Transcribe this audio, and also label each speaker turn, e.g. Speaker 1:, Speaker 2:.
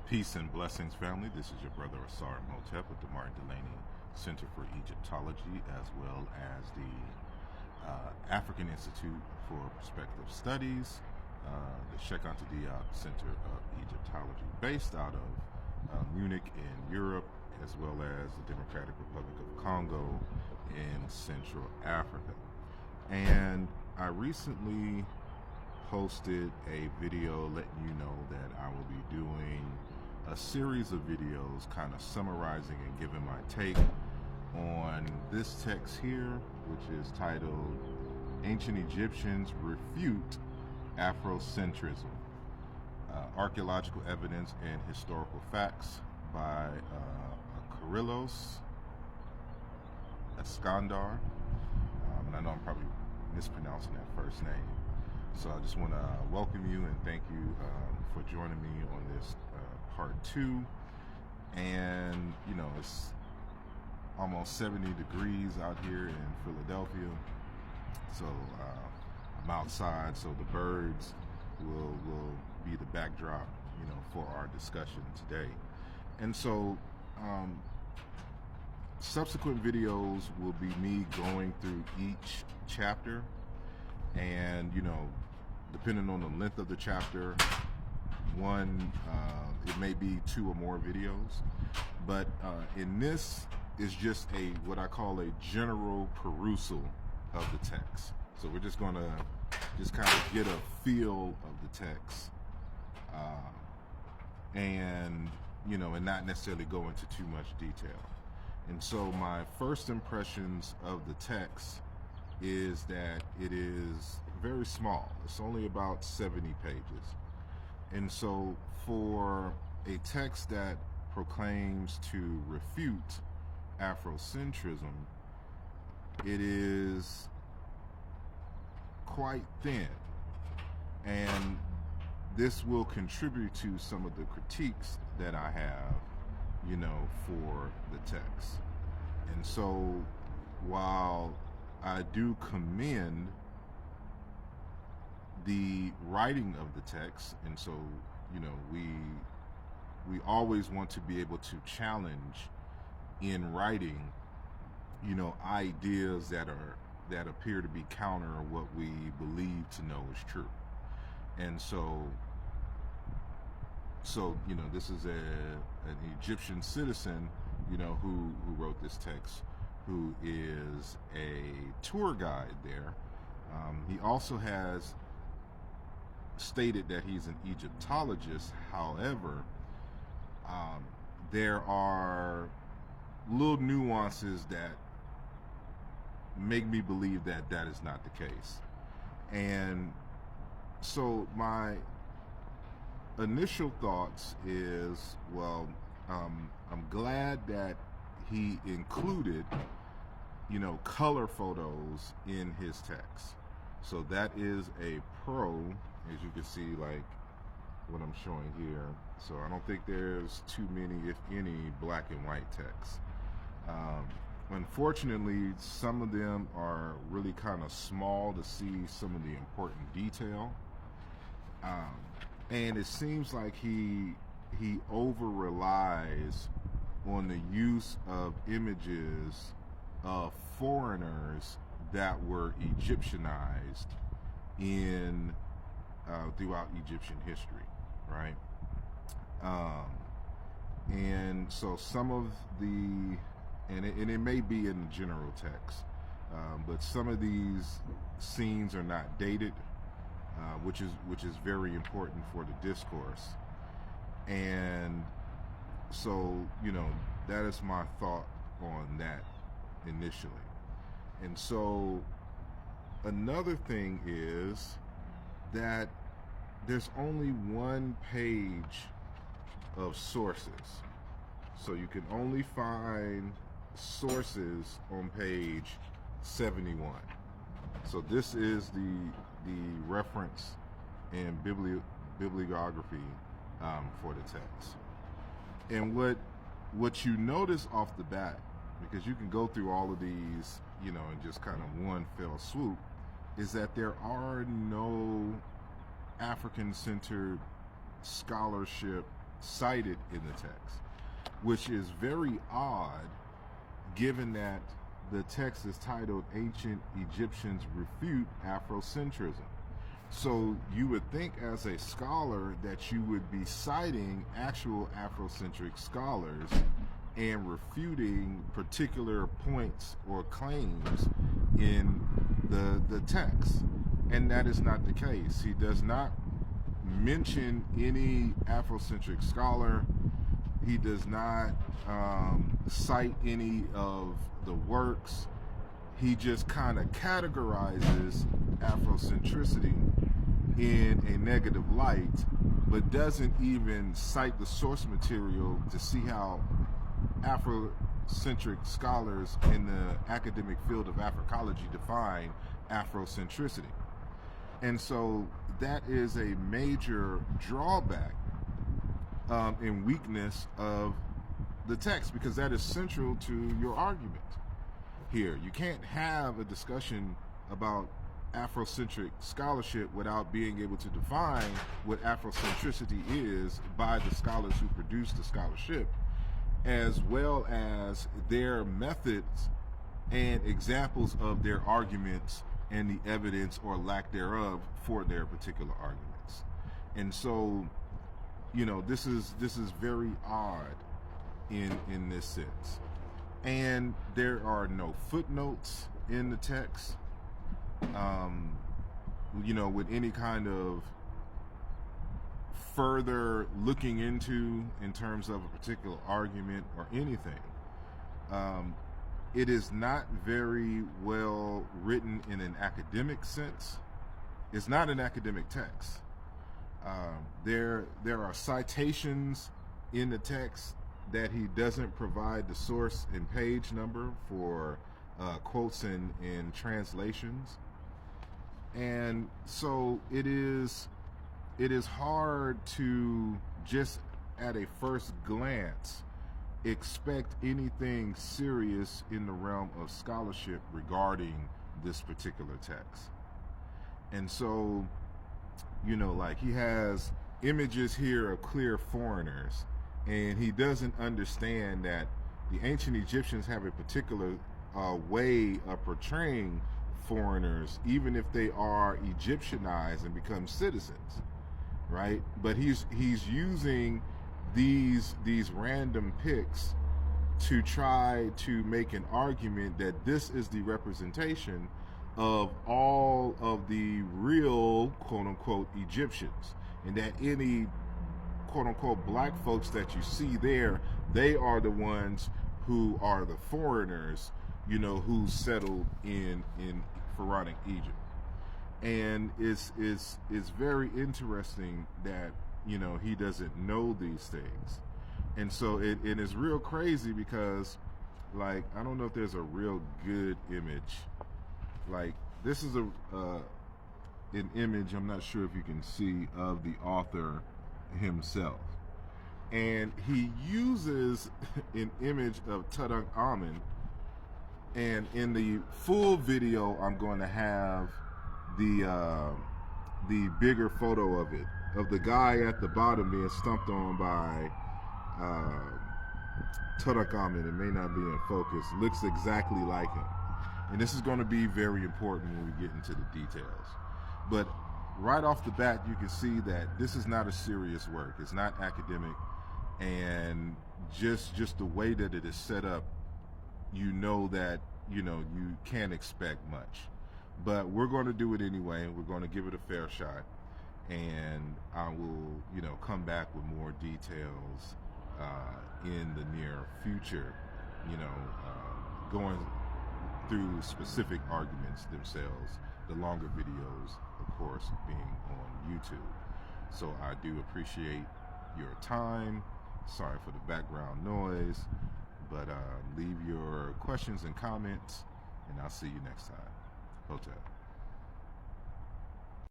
Speaker 1: Peace and blessings, family. This is your brother Asar Motep with the Martin Delaney Center for Egyptology, as well as the African Institute for Perspective Studies, the Sheikh Anta Diop Center of Egyptology, based out of Munich in Europe, as well as the Democratic Republic of Congo in Central Africa. And I recently posted a video letting you know that I will be doing a series of videos kind of summarizing and giving my take on this text here, which is titled Ancient Egyptians Refute Afrocentrism, Archaeological Evidence and Historical Facts by Kyrllos Eskander. And I know I'm probably mispronouncing that first name. So I just want to welcome you and thank you for joining me on this part 2. And you know, it's almost 70 degrees out here in Philadelphia, so I'm outside, so the birds will be the backdrop, you know, for our discussion today. And so subsequent videos will be me going through each chapter, and you know, depending on the length of the chapter, it may be 2 or more videos, but in this is just what I call a general perusal of the text. So we're just gonna kind of get a feel of the text, and you know, and not necessarily go into too much detail. And so my first impressions of the text is that it is very small. It's only about 70 pages. And so for a text that proclaims to refute Afrocentrism, it is quite thin. And this will contribute to some of the critiques that I have, you know, for the text. And so while I do commend the writing of the text, and so, you know, we always want to be able to challenge in writing, you know, ideas that appear to be counter what we believe to know is true. And so you know, this is an Egyptian citizen, you know, who wrote this text, who is a tour guide there. He also has stated that he's an Egyptologist. However, there are little nuances that make me believe that that is not the case. And so my initial thoughts is, well, I'm glad that he included, you know, color photos in his text. So that is a pro, as you can see, like what I'm showing here. So I don't think there's too many, if any, black and white texts. Unfortunately, some of them are really kind of small to see some of the important detail. And it seems like he over relies on the use of images of foreigners that were Egyptianized in throughout Egyptian history, right? And so some of the, and it may be in the general text, but some of these scenes are not dated, which is very important for the discourse. And so, you know, that is my thought on that initially. And so another thing is that there's only one page of sources. So you can only find sources on page 71. So this is the reference and bibliography for the text. And what you notice off the bat, because you can go through all of these, you know, in just kind of one fell swoop, is that there are no African-centered scholarship cited in the text, which is very odd given that the text is titled Ancient Egyptians Refute Afrocentrism. So you would think as a scholar that you would be citing actual Afrocentric scholars and refuting particular points or claims in the text. And that is not the case. He does not mention any Afrocentric scholar. He does not cite any of the works. He just kind of categorizes Afrocentricity in a negative light, but doesn't even cite the source material to see how Afrocentric scholars in the academic field of Africology define Afrocentricity. And so that is a major drawback and weakness of the text, because that is central to your argument here. You can't have a discussion about Afrocentric scholarship without being able to define what Afrocentricity is by the scholars who produce the scholarship, as well as their methods and examples of their arguments and the evidence or lack thereof for their particular arguments. And so, you know, this is very odd in this sense. And there are no footnotes in the text, you know, with any kind of further looking into in terms of a particular argument or anything. It is not very well written in an academic sense. It's not an academic text. There are citations in the text that he doesn't provide the source and page number for quotes and translations. And so it is hard to just at a first glance expect anything serious in the realm of scholarship regarding this particular text. And so, you know, like, he has images here of clear foreigners, and he doesn't understand that the ancient Egyptians have a particular way of portraying foreigners, even if they are Egyptianized and become citizens, right? But he's using these random picks to try to make an argument that this is the representation of all of the real quote-unquote Egyptians, and that any quote-unquote black folks that you see there, they are the ones who are the foreigners, you know, who settled in Pharaonic Egypt. And it's very interesting that, you know, he doesn't know these things. And so it is real crazy because, like, I don't know if there's a real good image. Like, this is an image, I'm not sure if you can see, of the author himself. And he uses an image of Tutankhamun, and in the full video I'm going to have the bigger photo of it, of the guy at the bottom being stomped on by Tutankhamun. It may not be in focus. Looks exactly like him. And this is going to be very important when we get into the details. But right off the bat, you can see that this is not a serious work. It's not academic. And just the way that it is set up, you know that, you know, you can't expect much. But we're going to do it anyway. We're going to give it a fair shot. And I will, you know, come back with more details in the near future, you know, going through specific arguments themselves, the longer videos, of course, being on YouTube. So I do appreciate your time. Sorry for the background noise, but leave your questions and comments, and I'll see you next time. Hotel.